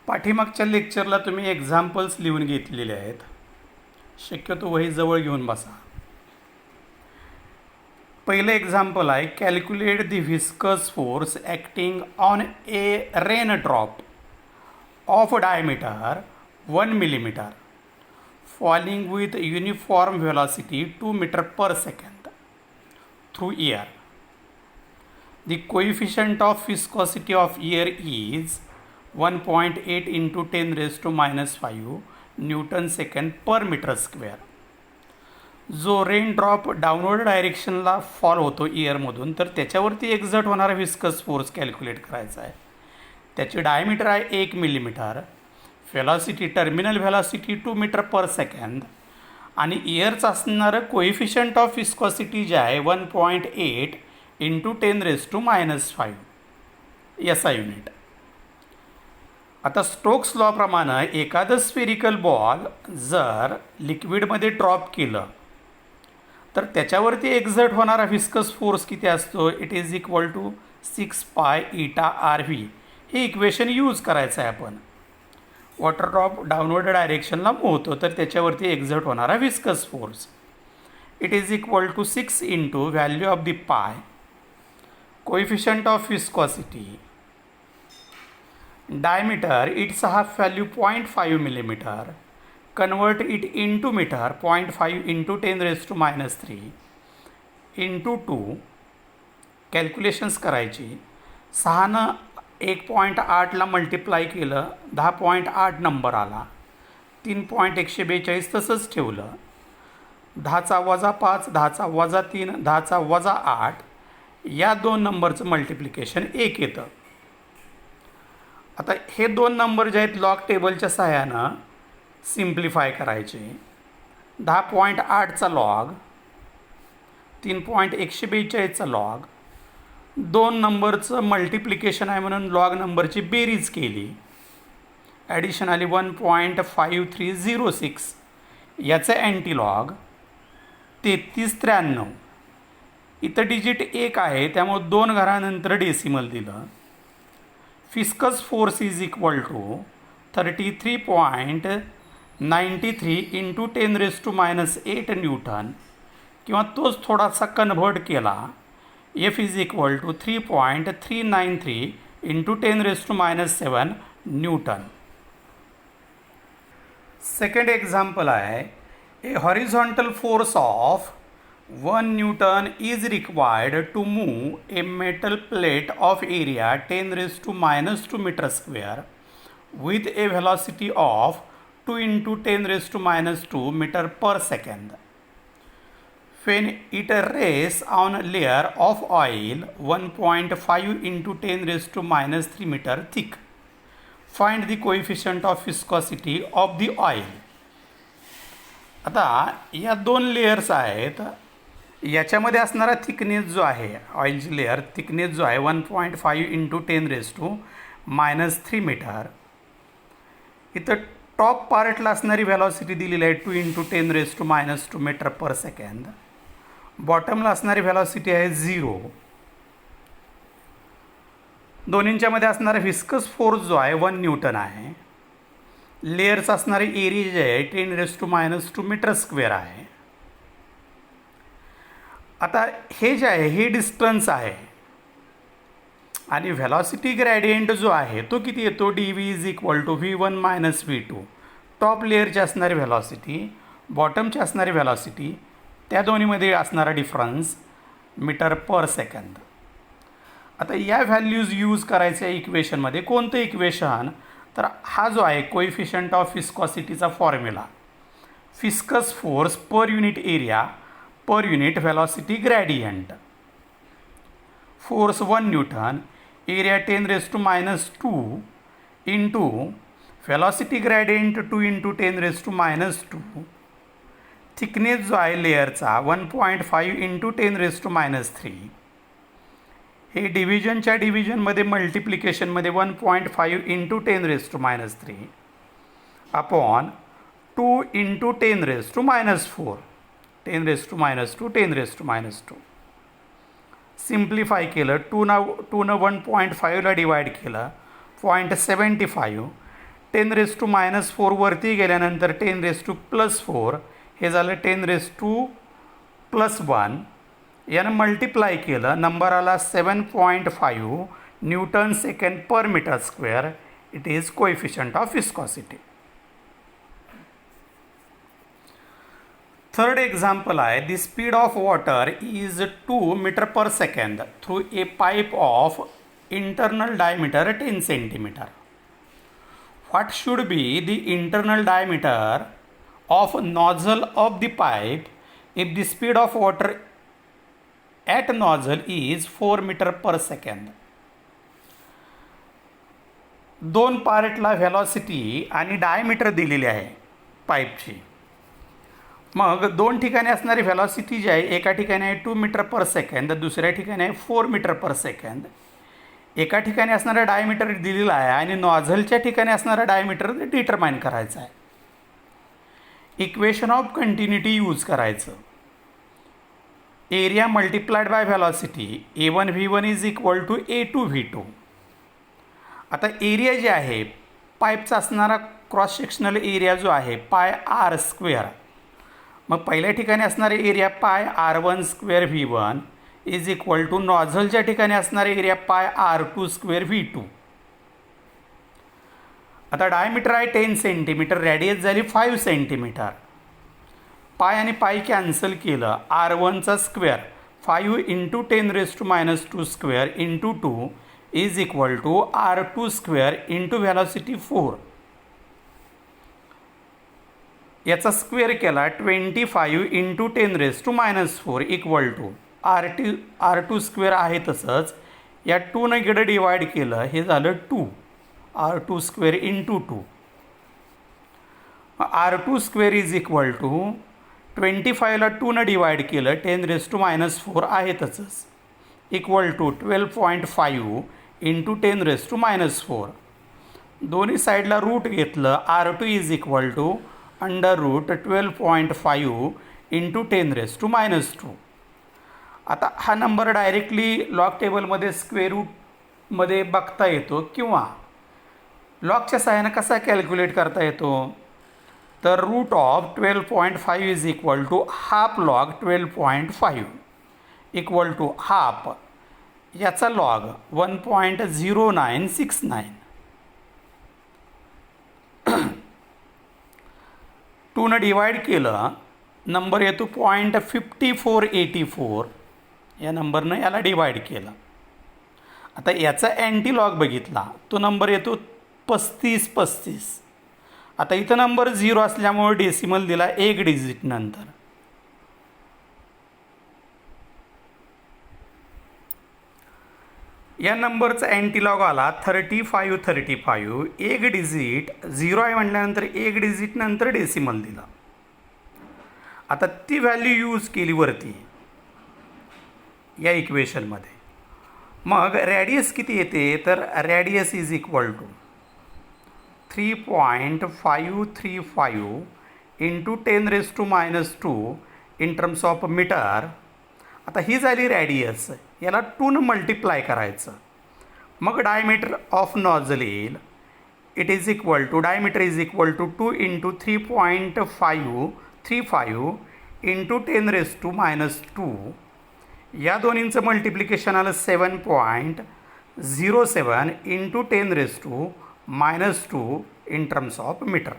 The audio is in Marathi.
पाठीमागच्या लेक्चरला तुम्ही एक्झाम्पल्स लिहून घेतलेले आहेत. शक्यतो वही जवळ घेऊन बसा. पहिलं एक्झाम्पल आहे, calculate the viscous force acting on A rain drop of diameter 1 millimeter falling with uniform velocity 2 meter per second through air. The coefficient of viscosity of air is 1.8 into 10 raised to minus 5 Newton second per meter square. जो रेन ड्रॉप डाऊनवर्ड डायरेक्शनला फॉल होतो एअरमधून, तर त्याच्यावरती एक्झर्ट होणारा व्हिस्कस फोर्स कॅल्क्युलेट करायचा आहे. त्याची डायमीटर आहे 1 millimetre, velocity terminal velocity 2 metre per second आणि एअरचं असणारं कोएफिशियंट ऑफ व्हिस्कॉसिटी जे आहे 1.8 into 10 raise to minus 5 SI unit. आता स्टोक्स लॉप्रमाणे एखादं स्फेरिकल बॉल जर लिक्विडमध्ये ड्रॉप केलं तर त्याच्यावरती एक्झर्ट होणारा व्हिस्कस फोर्स किती असतो? इट इज इक्वल टू 6 पाय इटा RV. हे इक्वेशन यूज करायचं आहे आपण. वॉटर ड्रॉप डाऊनवर्ड डायरेक्शनला मूव्ह होतो तर त्याच्यावरती एक्झर्ट होणारा viscous force it is equal to 6 into value of the pi, coefficient of viscosity, diameter its half value 0.5 millimetre, convert it into metre 0.5 into 10 raise to minus 3 into 2. Calculations करायची. 6नं 1.8ला मल्टिप्लाय केलं, 10.8 नंबर आला. 3.142 तसंच ठेवलं. 10चा वजा 5, 10चा वजा 3, 10चा वजा 8 या दोन नंबरचं मल्टिप्लिकेशन 1 येतं. आता हे दोन नंबर जे आहेत लॉग टेबलच्या सहाय्यानं सिम्प्लिफाय करायचे. 10.8चा लॉग, 3.142चा लॉग, दोन नंबरचं मल्टिप्लिकेशन आहे म्हणून लॉग नंबरची बेरीज केली. ॲडिशनली 1.5306 याचं अँटीलॉग 3393. इथं डिजिट 1 आहे त्यामुळे 2 घरानंतर डेसिमल दिलं. Viscous force is equal to 33.93 into 10 raise to minus 8 newton, किंवा तोच थोडासा कन्व्हर्ट केला. F is equal to 3.393 into 10 raise to minus 7 newton. Second example आहे, a horizontal force of 1 newton is required to move a metal plate of area 10 raise to minus 2 metre square with a velocity of 2 into 10 raised to minus 2 meter per second. When it rests on a layer of oil 1.5 into 10 raised to minus 3 meter thick, find the coefficient of viscosity of the oil. आता या दोन लेयर्स आहेत. याच्यामध्ये असणारा थिकनेस जो आहे, ऑइलची लेअर थिकनेस जो आहे 1.5 into 10 raise to minus 3 metre. इथं टॉप पार्टला असणारी व्हॅलॉसिटी दिलेली आहे 2 into 10 raise to minus 2 metre per second. बॉटमला असणारी व्हॅलॉसिटी आहे 0. दोन्हींच्यामध्ये असणारा व्हिस्कस फोर्स जो आहे 1 न्यूटन आहे. लेयर्स असणारी एरिया जे आहे 10 raise to minus 2 metre square आहे. आता हे जे आहे हे डिस्टन्स आहे आणि व्हेलॉसिटी ग्रॅडियंट जो आहे तो किती येतो? dv is equal to v1 minus v2. Top लेअरची असणारी व्हेलॉसिटी, बॉटमची असणारी व्हेलॉसिटी, त्या दोन्हीमध्ये असणारा डिफरन्स मीटर पर सेकंद. आता या व्हॅल्यूज यूज करायच्या इक्वेशनमध्ये. कोणतं इक्वेशन? तर हा जो आहे कोएफिशियंट ऑफ व्हिस्कॉसिटीचा formula, viscous force per unit area per unit velocity gradient. Force 1 newton, area 10 raise to minus 2 into velocity gradient 2 into 10 raise to minus 2. Thickness जो आहे लेअरचा 1.5 इंटू 10 रेज टू मायनस 3. हे डिव्हिजनच्या डिव्हिजनमध्ये मल्टिप्लिकेशनमध्ये 1.5 into 10 raise to minus 3 upon 2 into 10 raise to minus 4, 10 raise to minus 2, 10 raise to minus 2. Simplify केलं. 2 न 1.5ला डिवाइड केलं 0.75 10⁻⁻4 वरती गेल्यानंतर 10⁻+4 हे झालं 10⁻+1 यानं मल्टिप्लाय केलं, नंबर आला 7.5 newton second per metre square. It is coefficient of viscosity. Third example आहे, the speed of water is 2 metre per second through a pipe of internal diameter 10 centimetre. What should be the internal diameter of nozzle of the pipe if the speed of water at nozzle is 4 meter per second? दोन पार्टला व्हेलॉसिटी आणि डायमीटर दिलेली आहे पाईपची. मग दोन ठिकाणी असणारी व्हेलॉसिटी जी आहे, एका ठिकाणी आहे 2 मीटर पर सेकंद, दुसऱ्या ठिकाणी आहे 4 मीटर पर सेकंद. एका ठिकाणी असणारा डायमीटर दिलेला आहे आणि नॉझलच्या ठिकाणी असणारा डायमीटर डिटरमाइन करायचा आहे. इक्वेशन ऑफ कंटिन्युटी यूज करायचं. Area multiplied by velocity A1V1 is equal to A2V2. आता एरिया जे आहे पाईपचा असणारा क्रॉस सेक्शनल एरिया जो आहे πr². मग पहिल्या ठिकाणी असणारे area πr1² is equal to नॉझलच्या ठिकाणी असणारे एरिया πr2² आता डायमीटर आहे 10 सेंटीमीटर, रेडियस झाली 5 सेंटीमीटर. पाय आणि पाय कॅन्सल केलं, r1चा square 5 into 10⁻² into 2 is equal to r2² into velocity 4. याचा स्क्वेअर केला 25 इंटू 10⁻⁴ इक्वल टू r2² आहे तसंच या 2 गेलं डिवाइड केलं, हे झालं 2 r2² into 2. r2² is equal to 25ला 2 डिवाइड केलं 10⁻⁴ आहे तसंच इक्वल टू 12.5 इंटू 10⁻⁴. दोन्ही साईडला रूट घेतलं, r2 is equal to √12.5 into 10⁻². आता हा नंबर डायरेक्टली लॉग टेबलमध्ये स्क्वेअर रूटमध्ये बघता येतो किंवा लॉगच्या सहाय्यानं कसा कॅल्क्युलेट करता येतो, तर √12.5 is equal to half log 12.5 equal to half याचा लॉग 1.0969. 2 डिवाइड केलं, नंबर येतो 0.5484. या नंबरनं याला डिवाइड केलं. आता याचा अँटी लॉग बघितला, तो नंबर येतो 3535. आता इथं नंबर 0 असल्यामुळे डेसिमल दिला 1 डिजिट नंतर. या नंबरचा अँटी लॉग आला 3535. 1 डिजिट 0 आहे म्हटल्यानंतर 1 डिजिट नंतर डेसिमल दिला. आता ती व्हॅल्यू यूज केली वरती या इक्वेशनमध्ये. मग रॅडियस किती येते, तर radius is equal to 3.535 into 10⁻² in terms of metre. आता ही झाली रॅडियस, याला 2 मल्टिप्लाय करायचं. मग डायमीटर ऑफ नॉझल येईल. It is equal to diameter is equal to 2 into 3.535 into 10⁻². या दोन्हींचं मल्टिप्लिकेशन आलं 7.07 into 10⁻² in terms of metre.